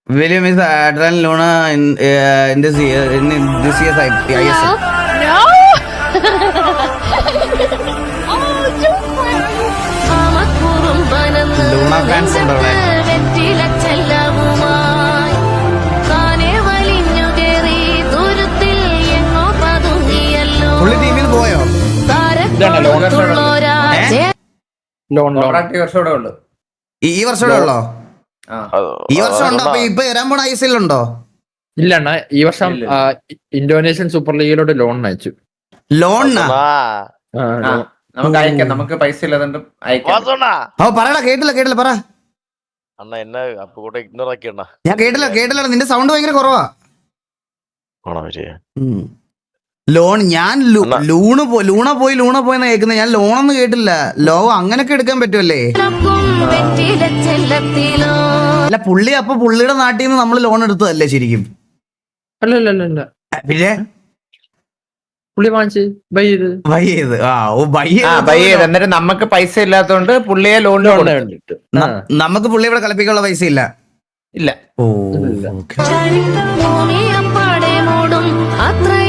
William is Adrian Luna in this year in this year's ISL. No. Luna fans ഉണ്ട് അവിടെ. പുള്ളി ടീമിൽ പോയോ? ഈ വർഷം കൂടെ ഉള്ളോ? ഈ വർഷം ഉണ്ടോ? അപ്പൊ ഇപ്പൊ വരാൻ പോണ ISL ഉണ്ടോ? ഇല്ല അണ്ണാ, ഈ വർഷം ഇന്തോനേഷ്യൻ സൂപ്പർ ലീഗിലോട്ട് ലോൺ അയച്ചു. ലോണാ? നമുക്ക് അയക്കാം, നമുക്ക് പൈസ ഇല്ലാതെ അയക്കാം. പറയടാ, കേട്ടില്ല പറ. ഞാൻ കേട്ടില്ല, നിന്റെ സൗണ്ട് ഭയങ്കര കുറവാ. ലോൺ ഞാൻ ലൂണ പോയി കേൾക്കുന്നത്. ഞാൻ ലോണൊന്നും കേട്ടില്ല. അങ്ങനൊക്കെ എടുക്കാൻ പറ്റുമല്ലേ? അല്ല പുള്ളി അപ്പൊ പുള്ളിയുടെ നാട്ടിൽ നിന്ന് നമ്മൾ ലോൺ എടുത്തതല്ലേ ശരിക്കും? അല്ല പിന്നെ പുള്ളി വാങ്ങിച്ച് ബൈ ചെയ്ത് എന്നിട്ട് നമുക്ക് പൈസ ഇല്ലാത്തോണ്ട് പുള്ളിയെ ലോൺ നമുക്ക് പുള്ളി ഇവിടെ കളിപ്പിക്കാനുള്ള പൈസ ഇല്ല. ഇല്ല. ഓ അത്രയും